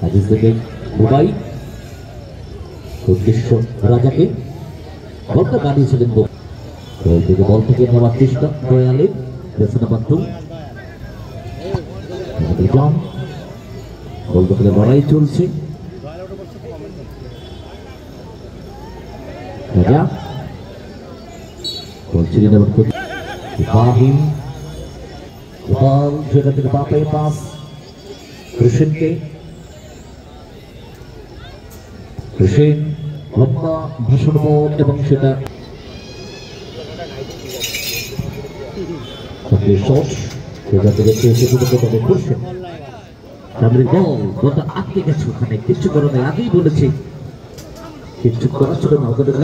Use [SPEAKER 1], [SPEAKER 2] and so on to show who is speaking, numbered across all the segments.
[SPEAKER 1] আজিজ থেকে বুবাই উদ্দেশ্য রাজাকে বলটা বানিয়েছিলেন বল থেকে নেওয়ার চেষ্টা দয়ালে লড়াই চলছে রাজা বলছিলেন ইব্রাহিম গোপাল সেটা থেকে বাপে পাস কৃষ্ণকে কৃষ্ণ লম্বা ভাষণ এবং সেটা আটকে গেছে ওখানে কিচ্ছু করার আগেই বলেছে কিচ্ছু করার ছিল না ওদের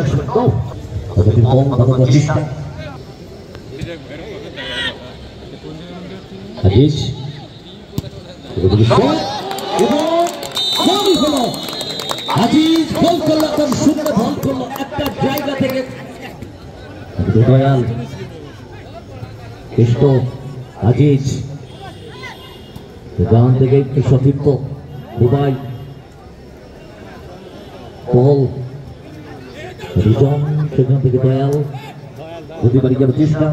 [SPEAKER 1] চেষ্টা আজিজ আজিজ বল করলো একদম সুন্দর বল করলো একটা জায়গা থেকে দয়াল কৃষ্ণ আজিজ গান থেকে একটু সতীর্থ দুবাই বল রিজন সেখান থেকে দয়াল যদি বাড়ি যাবে চেষ্টা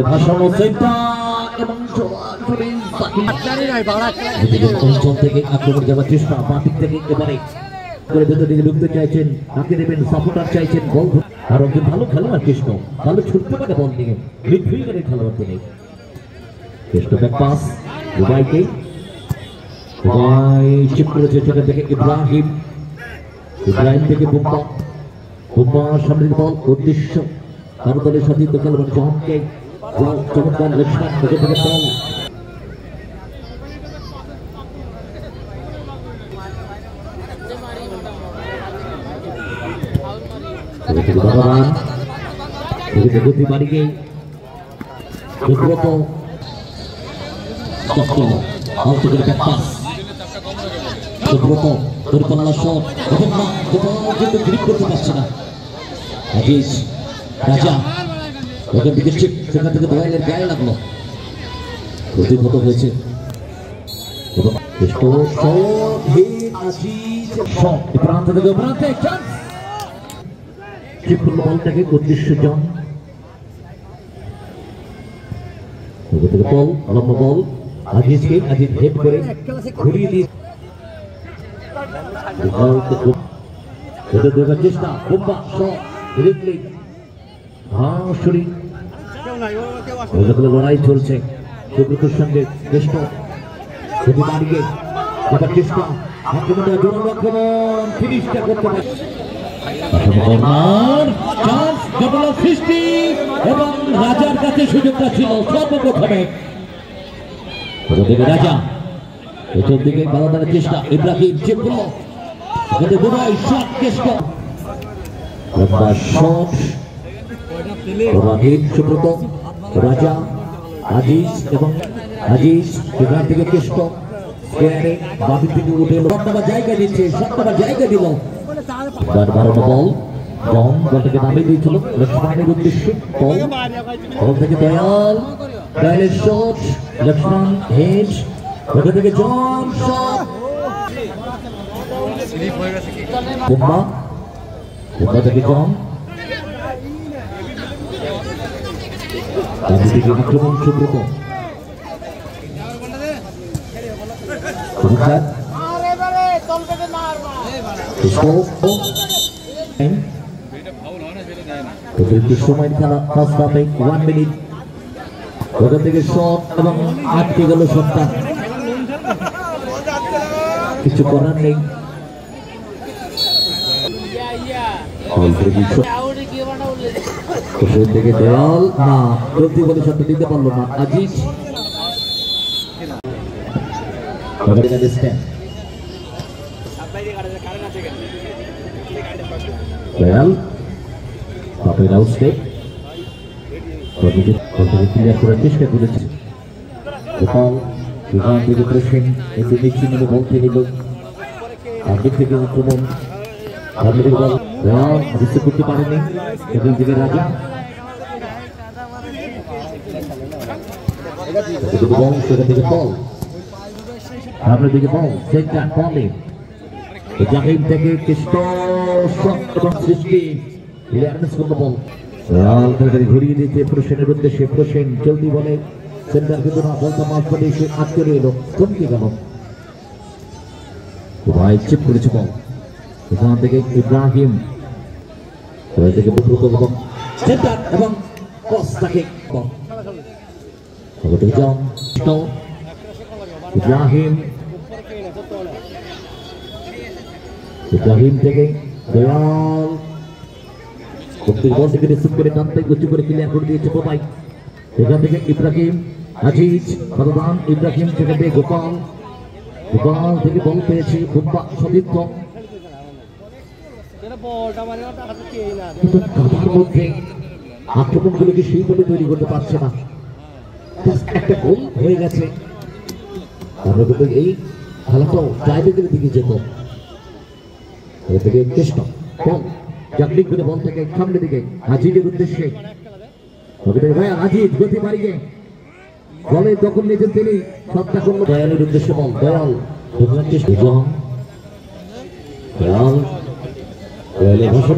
[SPEAKER 1] ভাষণ এবং অঞ্চল থেকে আক্রমণ যাওয়ার চেষ্টা মাটির থেকে এবারে করে ভেতর দিকে ঢুকতে চাইছেন তাকে দেবেন সাপোর্টার চাইছেন বল আর একজন ভালো খেলোয়াড় কৃষ্ণ ভালো ছুটতে পারে বল নিয়ে মিডফিল্ডারের খেলোয়াড় তিনি কৃষ্ণ ব্যাক পাস দুবাইকে দুবাই চিপ করেছে সেখান থেকে ইব্রাহিম থেকে বুম্বা বুম্বার সামনের বল উদ্দেশ্য কারো দলের সাথে খেলোয়াড় জহনকে চমৎকার লেকশন থেকে বল ভগবান গতি বাড়িকে সুব্রত সুব্রত পরিকল্পনা শট কিন্তু গ্রিপ করতে পারছে না আজিজ রাজা ওখান থেকে সেখান থেকে দয়ালের গায়ে লাগলো প্রতিহত হয়েছে বলটাকে উদ্দেশ্য জন বল লম্বা বল আজিজকে আজিজ হেড করে ঘুরিয়ে দিয়ে চেষ্টা বোম্বা শট লড়াই চলছে সুব্রতর সঙ্গে চেষ্টা ফিনিশটা করতে পারে এবং রাজার কাছে সুযোগটা ছিল সর্বপ্রথমে রাজা পেছন দিকে বাড়ানোর চেষ্টা ইব্রাহিম চেক করলো সুব্রত রাজা আজিজ এবং আজিজ সেখান থেকে কৃষ্ণ বাবির দিকে উঠে সপ্তাহ জায়গা দিচ্ছে সপ্তাহ জায়গা দিল বাড়ানো বল জন বলটাকে নামিয়ে দিয়েছিল লক্ষ্মণের উদ্দেশ্যে বল বল থেকে দয়াল দয়ালের শট লক্ষ্মণ হেড ওখান থেকে জন শট বুম্বা বুম্বা থেকে জন আক্রমণ সুব্রত সময় খেলা ফার্স্ট হাফে 1 মিনিট ওখান থেকে শট এবং আটকে গেল শটটা কিছু করার নেই থেকে দেয়াল না জলদি বলে শটটা দিতে পারলো না আজিজ দেয়াল বাপের আউট স্টেপ ক্লিয়ার করার চেষ্টা করেছে গোপাল বিমান থেকে কৃষ্ণ একটু নিচে নেমে বলতে নিল আগে থেকে আক্রমণ বুঝতে করতে পারেনি এবং দিকে রাজা সেটা থেকে বল সামনের দিকে বল সেন্টার বলে জাহিম থেকে কৃষ্ণ এবং সৃষ্টি ক্লিয়ারেন্স করলো বল ঘুরিয়ে দিতে প্রসেনের উদ্দেশ্যে প্রসেন চলতি বলে সেন্টার কিন্তু না বলটা মাছ পড়ে এসে আটকে রইল চমকে গেল ভাই চিপ করেছে বল এখান থেকে ইব্রাহিম থেকে এবং সেন্টার এবং কস্তাকে বল ইব্রাহিম ইব্রাহিম থেকে দয়াল বল থেকে রিসিভ করে টানতে উঁচু করে ক্লিয়ার করে দিয়েছে বোবাই এখান থেকে ইব্রাহিম আজিজ ফরদান ইব্রাহিম সেখান থেকে গোপাল গোপাল থেকে বল পেয়েছে খুব্বা সতীর্থ মধ্যে আক্রমণগুলোকে সেইভাবে তৈরি করতে পারছে না একটা গোল হয়ে গেছে আমরা কিন্তু এই খেলাটাও টাইব্রেকারের দিকে যেত থেকে কৃষ্ণ বল জাগলিং করে বল থেকে সামনের দিকে আজিজের উদ্দেশ্যে ভাইয়া আজিজ গতি বাড়িয়ে বলে দখল নিয়েছেন তিনি সবটা করলো দয়ালের উদ্দেশ্যে বল দয়াল দয়াল দয়ালের ভাষা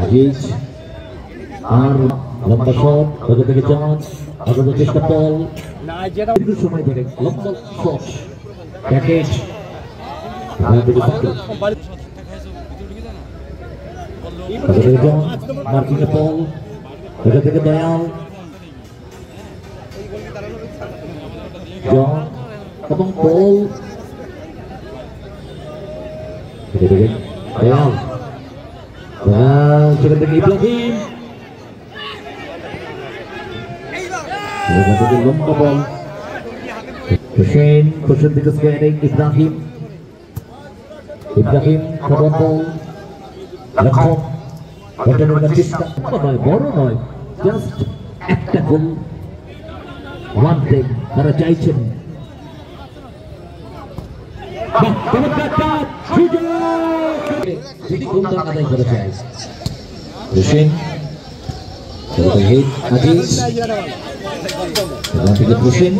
[SPEAKER 1] আজিজ আর লম্বা শট ওদের থেকে চাঁদ আপনাদের চেষ্টা বল দীর্ঘ সময় ধরে লম্বা শট প্যাকেজ মার্কিং বল ওটা থেকে দয়াল এবং বল দয়াল সেখান থেকে ইব্রাহিম লম্বা বল হোসেন হোসেন থেকে স্কোয়ারিং ইব্রাহিম ইব্রাহিম খবর বল লক্ষ্য চেষ্টা নয় বড় নয় জাস্ট একটা গোল ওয়ান টাইম তারা চাইছেন আদায় করে চাই হোসেন থেকে হোসেন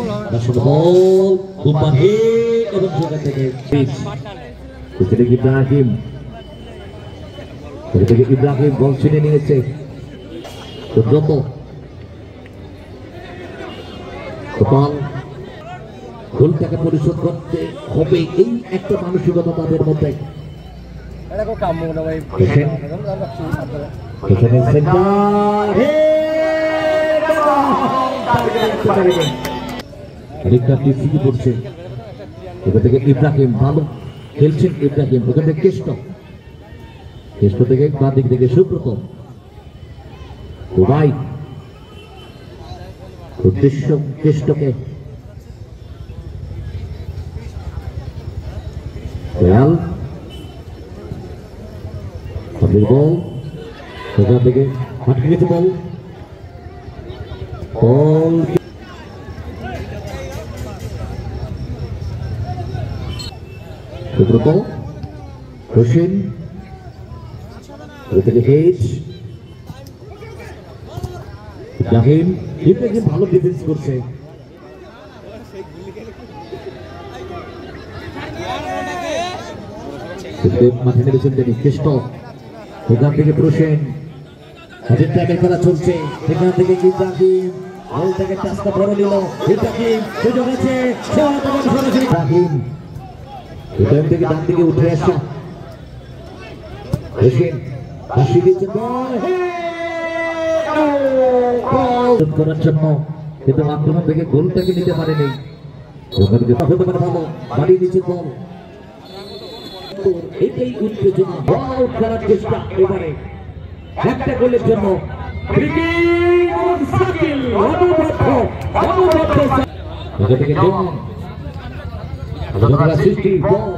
[SPEAKER 1] এবং সেখান থেকে ইব্রাহিম ইব্রাহিম বল ছিনে নিয়েছে দ্রুত ভুলটাকে পরিশোধ করতে হবে এই একটা মানসিকতা তাদের মধ্যে পড়ছে ওখান থেকে ইব্রাহিম ভালো খেলছেন ইব্রাহিম ওখান থেকে কৃষ্ণ কৃষ্ণ থেকে বাঁ দিক থেকে সুব্রত ভাই উদ্দেশ্য কৃষ্ণকে দয়াল বল ওখান থেকে আটকে গেছে বল বল সুব্রত হোসেন ইব্রাহিম ইব্রাহিম ভালো ডিফেন্স করছে মাঠে নেমেছেন তিনি কৃষ্ণ ওখান থেকে প্রসেন খেলা চলছে সেখান থেকে ইব্রাহিম বল থেকে টাচটা বড় নিল ইব্রাহিম সুযোগ আছে ইব্রাহিম এখান থেকে ডান দিকে উঠে আসা হোসেন হাসি দিয়েছেন করার জন্য কিন্তু আক্রমণ থেকে গোলটাকে নিতে পারেনি হতে পারে ভালো বাড়িয়ে দিচ্ছে বল এটাই উত্তেজনা বল করার চেষ্টা এবারে একটা গোলের জন্য সৃষ্টি বল